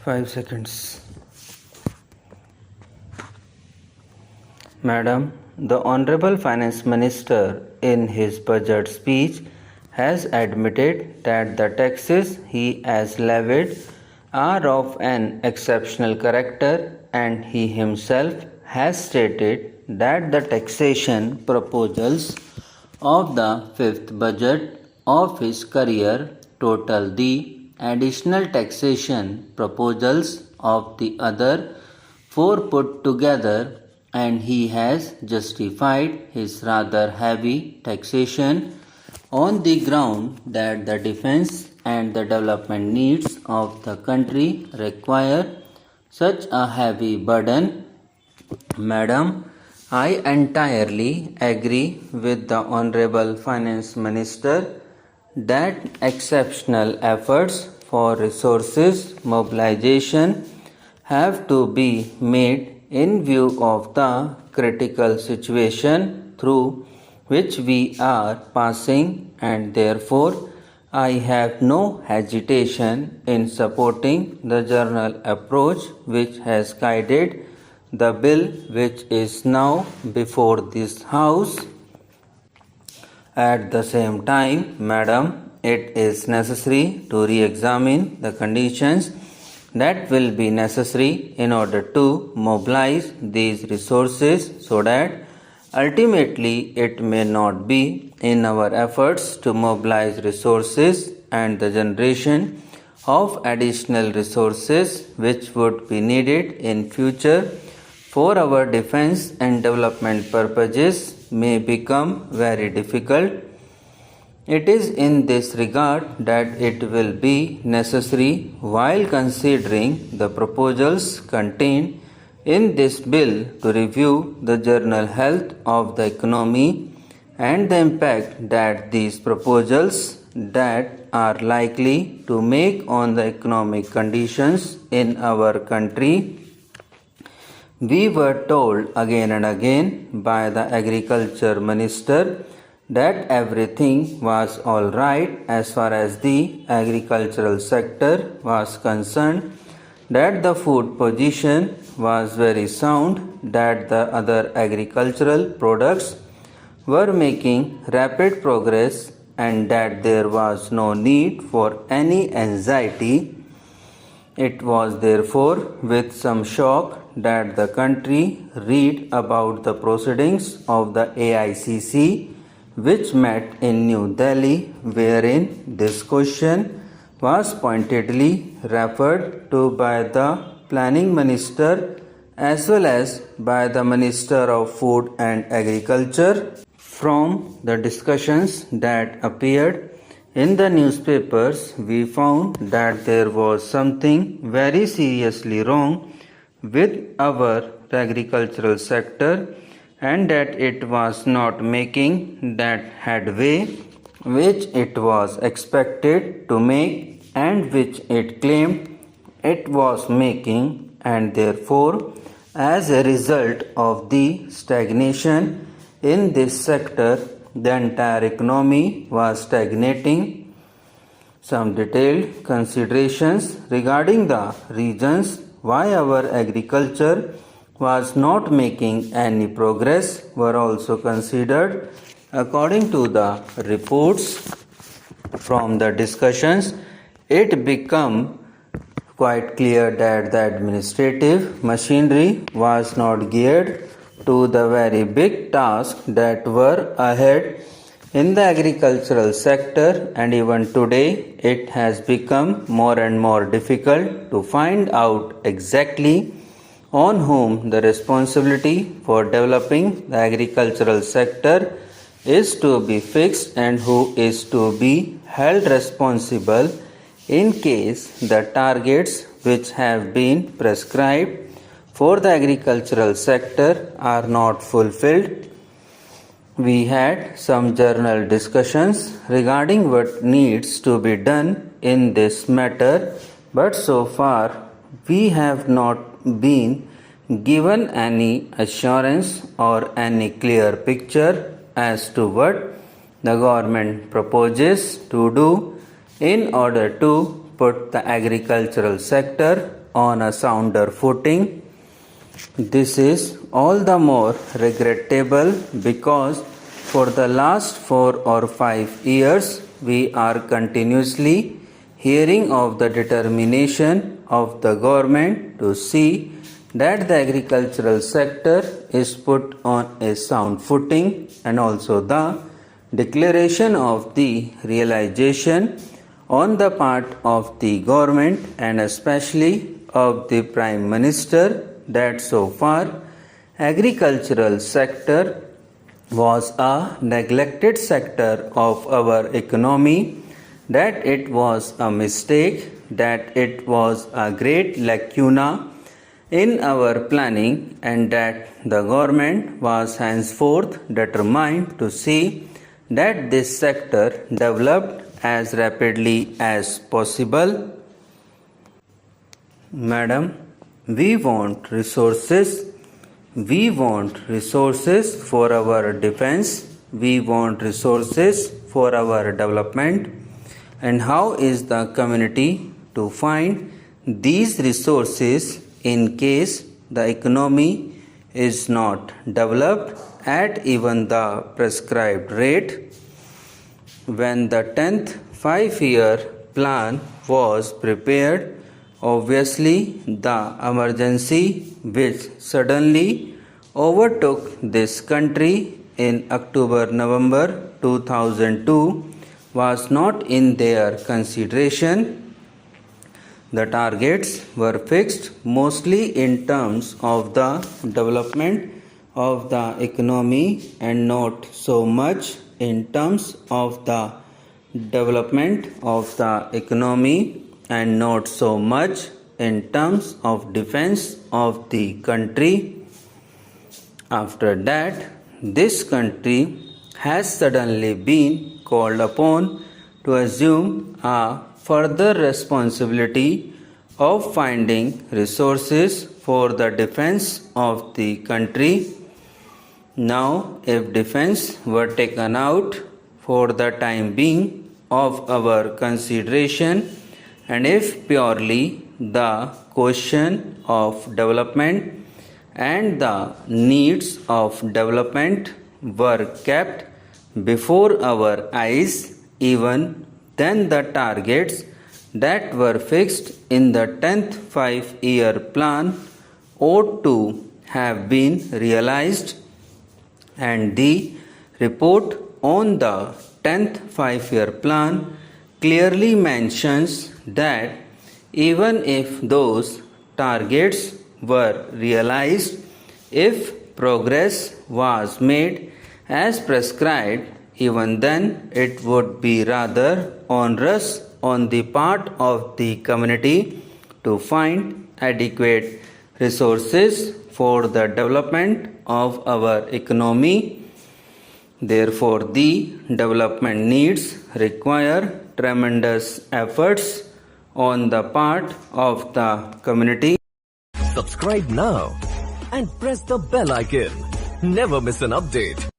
5 seconds. Madam, the Honorable Finance Minister in his budget speech has admitted that the taxes he has levied are of an exceptional character, and he himself has stated that the taxation proposals of the fifth budget of his career total the additional taxation proposals of the other four put together, and he has justified his rather heavy taxation on the ground that the defense and the development needs of the country require such a heavy burden. Madam, I entirely agree with the Honorable Finance Minister that exceptional efforts for resources mobilization have to be made in view of the critical situation through which we are passing, and therefore I have no hesitation in supporting the general approach which has guided the bill which is now before this House. At the same time, Madam, it is necessary to re-examine the conditions that will be necessary in order to mobilize these resources, so that ultimately it may not be in our efforts to mobilize resources and the generation of additional resources which would be needed in future for our defense and development purposes may become very difficult. It is in this regard that it will be necessary, while considering the proposals contained in this bill, to review the general health of the economy and the impact that these proposals that are likely to make on the economic conditions in our country. We were told again and again by the Agriculture Minister that everything was all right as far as the agricultural sector was concerned, that the food position was very sound, that the other agricultural products were making rapid progress, and that there was no need for any anxiety. It was therefore with some shock that the country read about the proceedings of the AICC, which met in New Delhi, wherein this question was pointedly referred to by the Planning Minister as well as by the Minister of Food and Agriculture. From the discussions that appeared in the newspapers, we found that there was something very seriously wrong with our agricultural sector, and that it was not making that headway which it was expected to make and which it claimed it was making, and therefore as a result of the stagnation in this sector, the entire economy was stagnating. Some detailed considerations regarding the reasons why our agriculture was not making any progress were also considered. According to the reports from the discussions, it became quite clear that the administrative machinery was not geared to the very big tasks that were ahead in the agricultural sector, and even today it has become more and more difficult to find out exactly on whom the responsibility for developing the agricultural sector is to be fixed and who is to be held responsible in case the targets which have been prescribed for the agricultural sector are not fulfilled. We had some journal discussions regarding what needs to be done in this matter, but so far we have not been given any assurance or any clear picture as to what the government proposes to do in order to put the agricultural sector on a sounder footing. This is all the more regrettable because for the last 4 or 5 years we are continuously hearing of the determination of the government to see that the agricultural sector is put on a sound footing, and also the declaration of the realization on the part of the government and especially of the Prime Minister that so far agricultural sector was a neglected sector of our economy, that it was a mistake, that it was a great lacuna in our planning, and that the government was henceforth determined to see that this sector developed as rapidly as possible. Madam, we want resources. We want resources for our defense. We want resources for our development. And how is the community to find these resources in case the economy is not developed at even the prescribed rate? When the 10th 5-year plan was prepared, obviously the emergency which suddenly overtook this country in October-November 2002 was not in their consideration. The targets were fixed mostly in terms of the development of the economy and not so much in terms of the development of the economy and not so much in terms of defense of the country. After that, this country has suddenly been called upon to assume a further responsibility of finding resources for the defense of the country. Now, if defense were taken out for the time being of our consideration, and if purely the question of development and the needs of development were kept before our eyes, even then the targets that were fixed in the 10th 5-year plan ought to have been realized, and the report on the 10th 5-year plan clearly mentions that even if those targets were realized, if progress was made as prescribed, even then it would be rather onerous on the part of the community to find adequate resources for the development of our economy. Therefore, the development needs require tremendous efforts on the part of the community. Subscribe now and press the bell icon. Never miss an update.